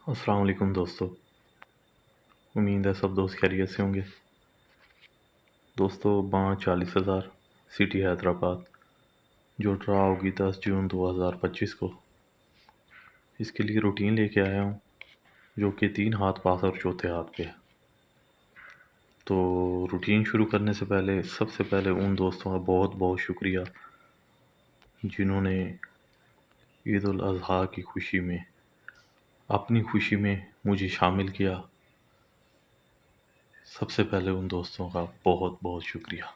अस्सलाम वालेकुम दोस्तों। उम्मीद है सब दोस्त खैरियत से होंगे। दोस्तों, बाढ़ 40,000 सिटी हैदराबाद जो ड्रा होगी 10 जून 2025 को। इसके लिए रूटीन लेके आया हूँ जो कि 3 हाथ पास और चौथे हाथ पे है। तो रूटीन शुरू करने से पहले सबसे पहले उन दोस्तों का बहुत बहुत शुक्रिया जिन्होंने ईद उल अज़हा की खुशी में अपनी खुशी में मुझे शामिल किया। सबसे पहले उन दोस्तों का बहुत बहुत शुक्रिया।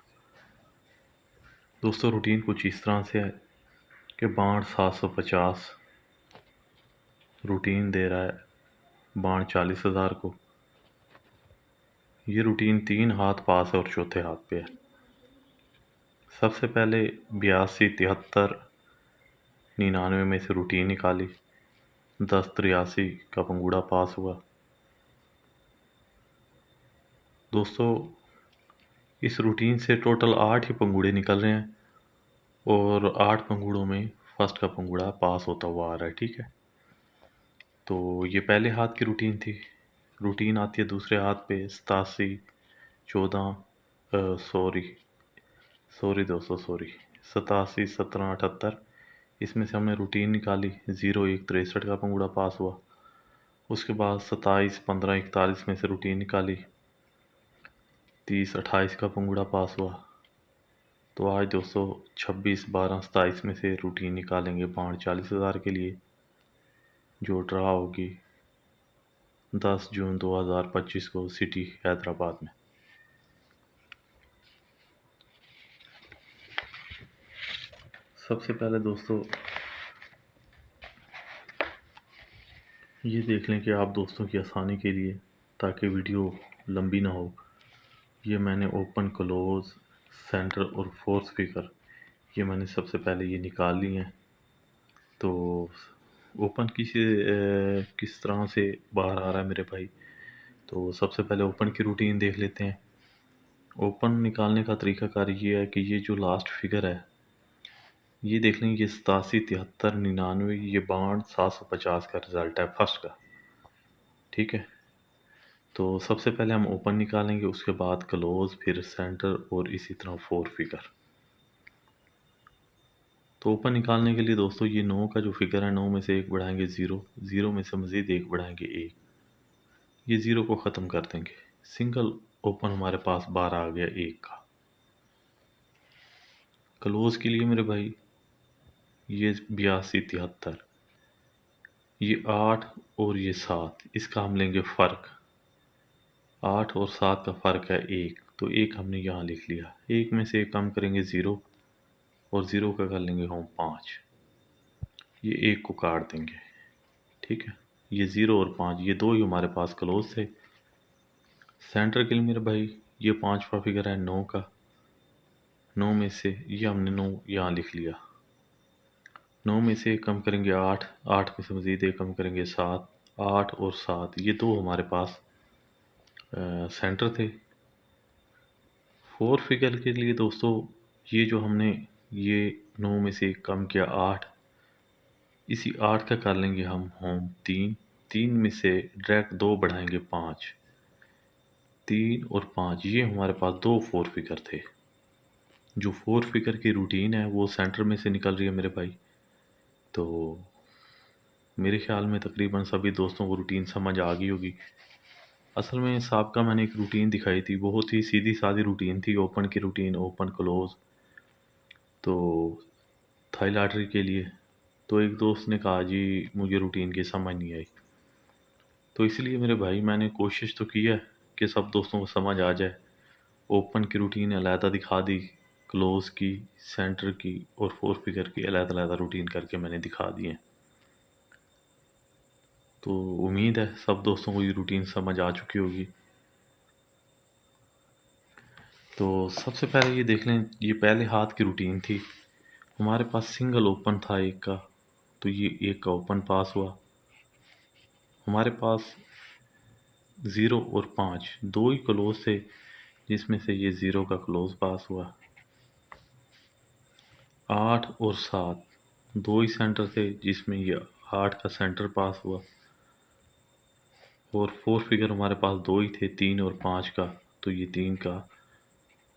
दोस्तों, रूटीन कुछ इस तरह से है कि बाढ़ 750 रूटीन दे रहा है बाढ़ 40,000 को। ये रूटीन 3 हाथ पास है और चौथे हाथ पे है। सबसे पहले 82 73 99 में से रूटीन निकाली, 10 83 का पंगूड़ा पास हुआ। दोस्तों, इस रूटीन से टोटल 8 ही पंगूड़े निकल रहे हैं और 8 पंगूड़ों में फर्स्ट का पंगूड़ा पास होता हुआ आ रहा है। ठीक है, तो ये पहले हाथ की रूटीन थी। रूटीन आती है दूसरे हाथ पे 87 14 सॉरी दोस्तों, सॉरी 87 17 78। इसमें से हमने रूटीन निकाली, 01 63 का पंगूड़ा पास हुआ। उसके बाद 27 15 41 में से रूटीन निकाली, 30 28 का पंगूड़ा पास हुआ। तो आज दोस्तों 26 12 27 में से रूटीन निकालेंगे बाढ़ 40,000 के लिए जो ड्रा होगी 10 जून 2025 को सिटी हैदराबाद में। सबसे पहले दोस्तों ये देख लें कि आप दोस्तों की आसानी के लिए, ताकि वीडियो लंबी ना हो, ये मैंने ओपन क्लोज सेंटर और फोर्थ फिगर ये मैंने सबसे पहले ये निकाल लिए हैं। तो ओपन किस तरह से बाहर आ रहा है मेरे भाई, तो सबसे पहले ओपन की रूटीन देख लेते हैं। ओपन निकालने का तरीकाकार ये है कि ये जो लास्ट फिगर है ये देख लें, ये 87 73 99, ये बाढ़ 750 का रिजल्ट है फर्स्ट का। ठीक है, तो सबसे पहले हम ओपन निकालेंगे, उसके बाद क्लोज, फिर सेंटर और इसी तरह फोर फिगर। तो ओपन निकालने के लिए दोस्तों ये 9 का जो फिगर है, 9 में से एक बढ़ाएंगे 0, 0 में से मज़ीद एक बढ़ाएंगे 1, ये 0 को ख़त्म कर देंगे। सिंगल ओपन हमारे पास 12 आ गया 1 का। क्लोज के लिए मेरे भाई ये 82 73, ये 8 और ये 7, इसका हम लेंगे फ़र्क। 8 और 7 का फ़र्क है 1, तो 1 हमने यहाँ लिख लिया। 1 में से एक कम करेंगे 0 और 0 का कर लेंगे हम 5, ये 1 को काट देंगे। ठीक है, ये 0 और 5 ये दो ही हमारे पास क्लोज थे। सेंटर के लिए मेरे भाई ये 5वां फिगर है 9 का, 9 में से ये हमने 9 यहाँ लिख लिया। 9 में से एक कम करेंगे 8, 8 में से मज़ीद एक कम करेंगे 7, 8 और 7 ये दो हमारे पास सेंटर थे। फोर फिगर के लिए दोस्तों ये जो हमने ये 9 में से एक कम किया 8, इसी 8 का कर लेंगे हम होम 3, 3 में से डायरेक्ट 2 बढ़ाएंगे 5, 3 और 5 ये हमारे पास दो फोर फिगर थे। जो फोर फिगर की रूटीन है वो सेंटर में से निकल रही है मेरे भाई। तो मेरे ख्याल में तकरीबन सभी दोस्तों को रूटीन समझ आ गई होगी। असल में साहब मैंने एक रूटीन दिखाई थी, बहुत ही सीधी सादी रूटीन थी, ओपन की रूटीन, ओपन क्लोज। तो थाई लॉटरी के लिए तो एक दोस्त ने कहा जी मुझे रूटीन की समझ नहीं आई। तो इसलिए मेरे भाई मैंने कोशिश तो की है कि सब दोस्तों को समझ आ जाए। ओपन की रूटीन अलहदा दिखा दी, क्लोज की, सेंटर की और फोर फिगर की अलहदा अलहदा रूटीन करके मैंने दिखा दी है। तो उम्मीद है सब दोस्तों को ये रूटीन समझ आ चुकी होगी। तो सबसे पहले ये देख लें, ये पहले हाथ की रूटीन थी, हमारे पास सिंगल ओपन था एक का, तो ये एक का ओपन पास हुआ। हमारे पास 0 और 5 दो ही क्लोज थे, जिसमें से ये 0 का क्लोज पास हुआ। 8 और 7 दो ही सेंटर थे, जिसमें ये 8 का सेंटर पास हुआ। और फोर फिगर हमारे पास दो ही थे, 3 और 5 का, तो ये 3 का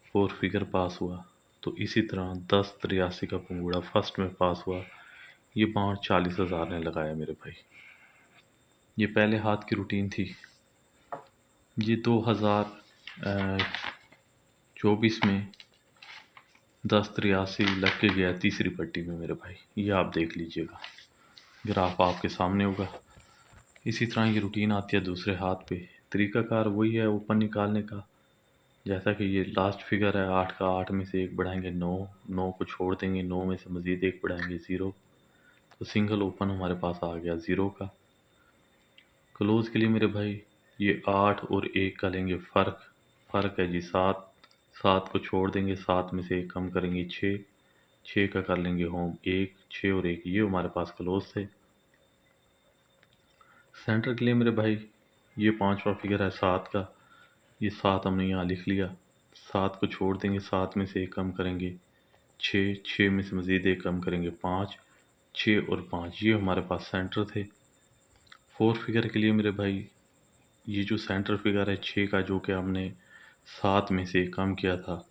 फोर फिगर पास हुआ। तो इसी तरह 10 83 का पंगूड़ा फर्स्ट में पास हुआ। ये बाण 40,000 ने लगाया मेरे भाई। ये पहले हाथ की रूटीन थी। ये 2024 में 10 83 लग के गया तीसरी पट्टी में मेरे भाई। ये आप देख लीजिएगा, ग्राफ आपके सामने होगा। इसी तरह ये रूटीन आती है दूसरे हाथ पे। तरीकाकार वही है ओपन निकालने का। जैसा कि ये लास्ट फिगर है 8 का, 8 में से एक बढ़ाएंगे 9, 9 को छोड़ देंगे, 9 में से मज़ीद एक बढ़ाएंगे 0, तो सिंगल ओपन हमारे पास आ गया 0 का। क्लोज के लिए मेरे भाई ये 8 और 1 का लेंगे फ़र्क। फ़र्क है जी 7, 7 को छोड़ देंगे, 7 में से एक कम करेंगे 6, 6 का कर लेंगे होम 1, 6 और 1 ये हमारे पास क्लोज थे। सेंटर के लिए मेरे भाई ये पांचवा फिगर है 7 का। ये 7 हमने यहाँ लिख लिया। 7 को छोड़ देंगे, 7 में से एक कम करेंगे 6, 6 में से मज़ीद एक कम करेंगे 5, 6 और 5 ये हमारे पास सेंटर थे। फोर फिगर के लिए मेरे भाई ये जो सेंटर फिगर है 6 का, जो कि हमने 7 में से एक कम किया था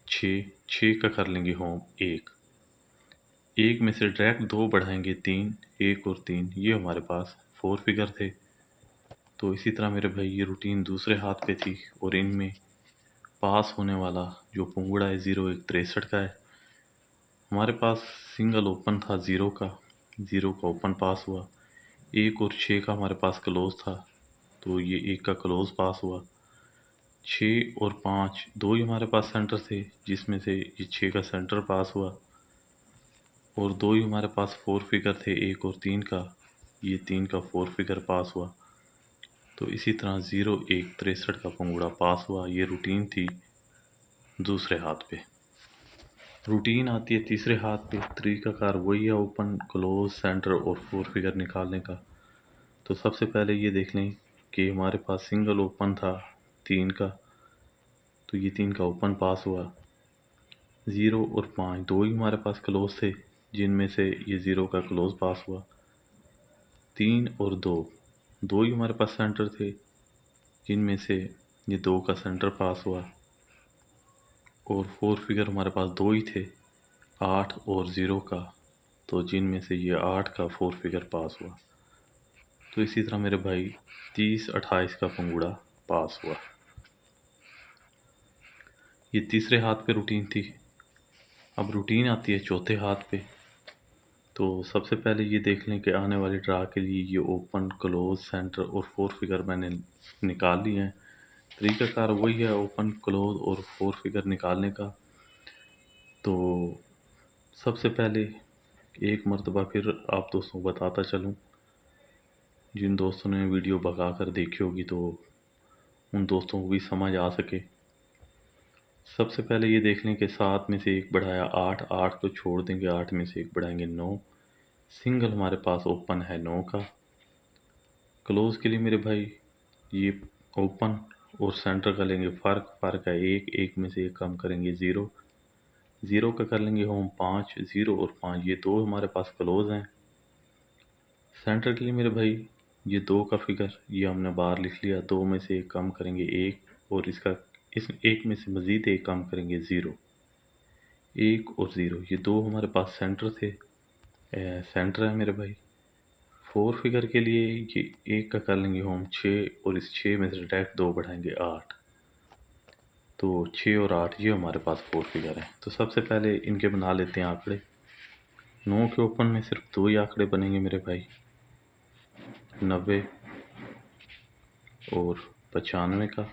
6, 6 का कर लेंगे होम 1, 1 में से डायरेक्ट 2 बढ़ाएंगे 3, 1 और 3 ये हमारे पास फोर फिगर थे। तो इसी तरह मेरे भाई ये रूटीन दूसरे हाथ पे थी और इनमें पास होने वाला जो पंगुड़ा है 0163 का है। हमारे पास सिंगल ओपन था 0 का, 0 का ओपन पास हुआ। 1 और 6 का हमारे पास क्लोज था, तो ये 1 का क्लोज पास हुआ। 6 और 5 दो ही हमारे पास सेंटर थे, जिसमें से ये 6 का सेंटर पास हुआ। और दो ही हमारे पास फोर फिगर थे 1 और 3 का, ये 3 का फोर फिगर पास हुआ। तो इसी तरह 0163 का पंगुड़ा पास हुआ। ये रूटीन थी दूसरे हाथ पे। रूटीन आती है तीसरे हाथ पे। तरीकाकार वही है ओपन, क्लोज, सेंटर और फोर फिगर निकालने का। तो सबसे पहले ये देख लें कि हमारे पास सिंगल ओपन था 3 का, तो ये 3 का ओपन पास हुआ। 0 और 5 दो ही हमारे पास क्लोज थे, जिनमें से ये 0 का क्लोज पास हुआ। 3 और 2 दो ही हमारे पास सेंटर थे, जिनमें से ये 2 का सेंटर पास हुआ। और फोर फिगर हमारे पास दो ही थे, 8 और 0 का, तो जिनमें से ये 8 का फोर फिगर पास हुआ। तो इसी तरह मेरे भाई 30 28 का पंगुड़ा पास हुआ। ये तीसरे हाथ पे रूटीन थी। अब रूटीन आती है चौथे हाथ पे। तो सबसे पहले ये देख लें कि आने वाली ड्रा के लिए ये ओपन, क्लोज, सेंटर और फोर फिगर मैंने निकाल लिए हैं। तरीकाकार वही है ओपन, क्लोज और फोर फिगर निकालने का। तो सबसे पहले एक मरतबा फिर आप दोस्तों को बताता चलूँ, जिन दोस्तों ने वीडियो भगा कर देखी होगी तो उन दोस्तों को भी समझ आ सके। सबसे पहले ये देख लें कि 7 में से एक बढ़ाया 8, 8 को छोड़ देंगे, 8 में से एक बढ़ाएंगे 9, सिंगल हमारे पास ओपन है 9 का। क्लोज के लिए मेरे भाई ये ओपन और सेंटर का लेंगे फ़र्क, फ़र्क है 1, 1 में से एक कम करेंगे 0, 0 का कर लेंगे होम 5, 0 और 5 ये दो हमारे पास क्लोज हैं। सेंटर के लिए मेरे भाई ये 2 का फिगर ये हमने बाहर लिख लिया, 2 में से एक कम करेंगे 1 और इस 1 में से मज़ीद एक कम करेंगे 0, 1 और 0 ये दो हमारे पास सेंटर थे, सेंटर है मेरे भाई। फोर फिगर के लिए ये 1 का कर लेंगे होम 6 और इस 6 में से डायरेक्ट 2 बढ़ाएंगे 8, तो 6 और 8 ये हमारे पास फोर फिगर है। तो सबसे पहले इनके बना लेते हैं आंकड़े। 9 के ओपन में सिर्फ दो ही आंकड़े बनेंगे मेरे भाई, 90 और 95 का।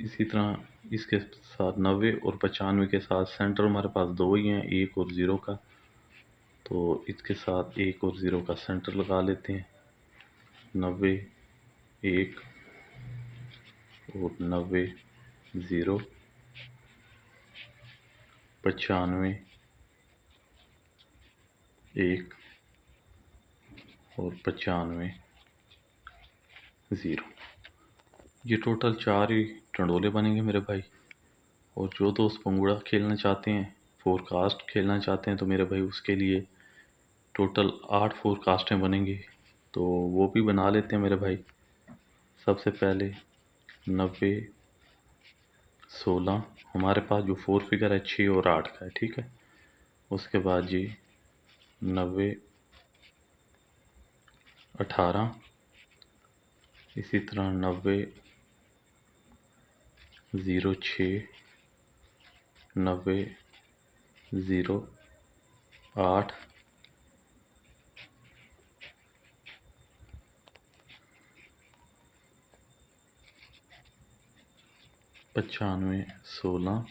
इसी तरह इसके साथ 90 और 95 के साथ सेंटर हमारे पास दो ही हैं, 1 और 0 का, तो इसके साथ 1 और 0 का सेंटर लगा लेते हैं। 90 1 और 90 0, 95 1 और 95 0। ये टोटल 4 ही टंडोले बनेंगे मेरे भाई। और जो दोस्त पंगुड़ा खेलना चाहते हैं, फोरकास्ट खेलना चाहते हैं, तो मेरे भाई उसके लिए टोटल 8 फोरकास्टें बनेंगी। तो वो भी बना लेते हैं मेरे भाई। सबसे पहले 90 16 हमारे पास जो 4 फिगर है 6 और 8 का है, ठीक है। उसके बाद जी 90 18, इसी तरह 90 06 90 08 95 16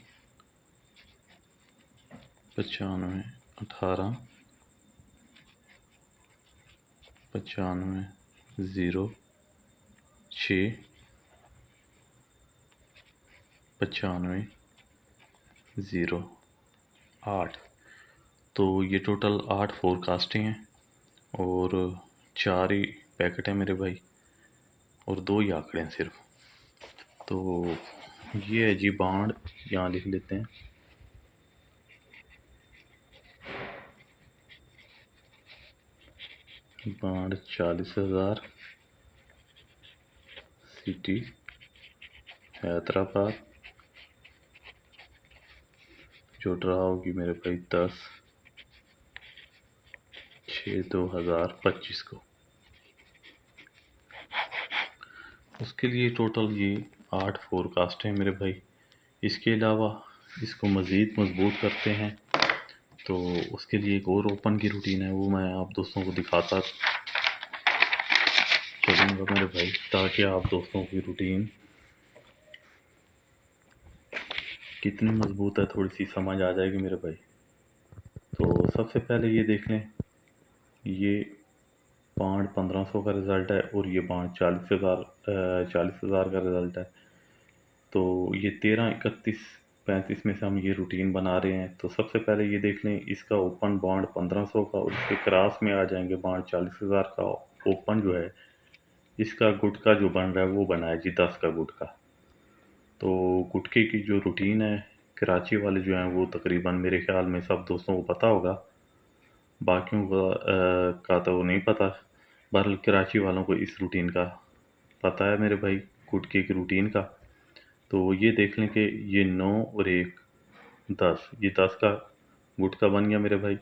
95 18 95 06 95 08। तो ये टोटल 8 फोरकास्टें हैं और 4 ही पैकेट हैं मेरे भाई, और 2 ही आंकड़े हैं सिर्फ। तो ये है जी बांड, यहाँ लिख लेते हैं। बांड 40,000, सिटी हैदराबाद, जो ड्रा होगी मेरे भाई 10/6/2025 को। उसके लिए टोटल ये 8 फोरकास्ट हैं मेरे भाई। इसके अलावा इसको मज़ीद मजबूत करते हैं तो उसके लिए एक और ओपन की रूटीन है, वो मैं आप दोस्तों को दिखाता चलूँगा मेरे भाई, ताकि आप दोस्तों की रूटीन कितनी मजबूत है थोड़ी सी समझ आ जाएगी मेरे भाई। तो सबसे पहले ये देख लें, ये बांड 1500 का रिज़ल्ट है और ये बांड 40,000 का रिज़ल्ट है। तो ये 13, 31, 35 में से हम ये रूटीन बना रहे हैं। तो सबसे पहले ये देख लें, इसका ओपन बांड 1500 का और इसके क्रॉस में आ जाएंगे बांड 40,000 का। ओपन जो है इसका गुटका जो बन रहा है वो बना है जी 10 का गुटका। तो गुटके की जो रूटीन है, कराची वाले जो हैं वो तकरीबन मेरे ख्याल में सब दोस्तों को पता होगा, बाकियों का तो नहीं पता। बहरहाल कराची वालों को इस रूटीन का पता है मेरे भाई, गुटके की रूटीन का। तो ये देख लें कि ये 9 और 1 10, ये 10 का गुटका बन गया मेरे भाई।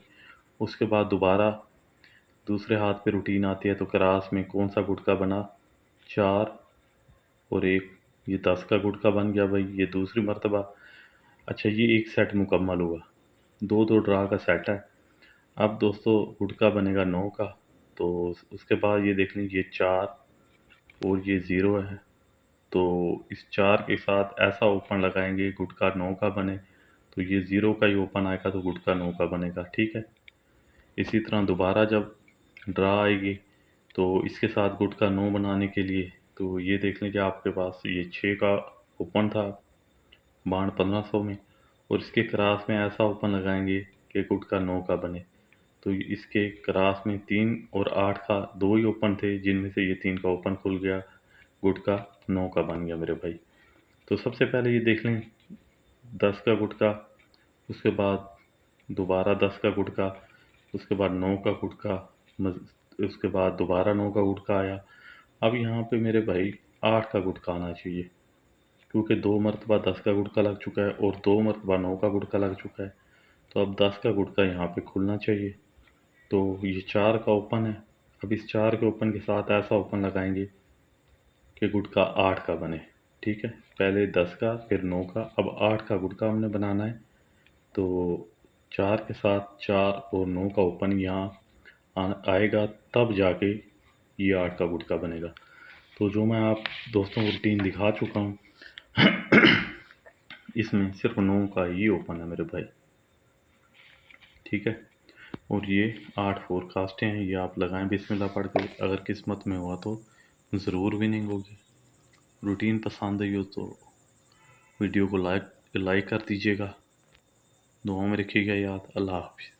उसके बाद दोबारा दूसरे हाथ पे रूटीन आती है, तो क्रास में कौन सा गुटका बना, 4 और 1, ये 10 का गुटका बन गया भाई, ये दूसरी मर्तबा। अच्छा, ये एक सेट मुकम्मल हुआ, 2-2 ड्रा का सेट है। अब दोस्तों गुटका बनेगा 9 का, तो उसके बाद ये देख लीजिए 4 और ये 0 है। तो इस 4 के साथ ऐसा ओपन लगाएंगे गुटका 9 का बने, तो ये 0 का ही ओपन आएगा तो गुटका 9 का बनेगा, ठीक है। इसी तरह दोबारा जब ड्रा आएगी तो इसके साथ गुटका 9 बनाने के लिए, तो ये देख लीजिए आपके पास ये 6 का ओपन था बांड 1500 में, और इसके क्रास में ऐसा ओपन लगाएंगे कि गुटका 9 का बने। तो इसके क्रास में 3 और 8 का 2 ही ओपन थे, जिनमें से ये 3 का ओपन खुल गया, गुटका 9 का बन गया मेरे भाई। तो सबसे पहले ये देख लें 10 का गुटका, उसके बाद दोबारा 10 का गुटका, उसके बाद 9 का गुटका, उसके बाद दोबारा 9 का गुटका आया। अब यहाँ पे मेरे भाई 8 का गुटका आना चाहिए, क्योंकि 2 मरतबा 10 का गुटका लग चुका है और 2 मरतबा 9 का गुटका लग चुका है। तो अब 10 का गुटका यहाँ पे खुलना चाहिए। तो ये 4 का ओपन है, अब इस 4 के ओपन के साथ ऐसा ओपन लगाएंगे कि गुटका 8 का बने, ठीक है। पहले 10 का फिर 9 का, अब 8 का गुटका हमने बनाना है। तो 4 के साथ 4 और 9 का ओपन यहाँ आएगा, तब जाके ये 8 का गुटका बनेगा। तो जो मैं आप दोस्तों को रूटीन दिखा चुका हूँ इसमें सिर्फ 9 का ही ओपन है मेरे भाई, ठीक है। और ये 8 फोरकास्टें हैं, ये आप लगाएं बिस्मिल्लाह पढ़ के, अगर किस्मत में हुआ तो ज़रूर विनिंग होगी। रूटीन पसंद आई हो तो वीडियो को लाइक कर दीजिएगा, दुआ में रखिएगा याद। अल्लाह हाफिज़।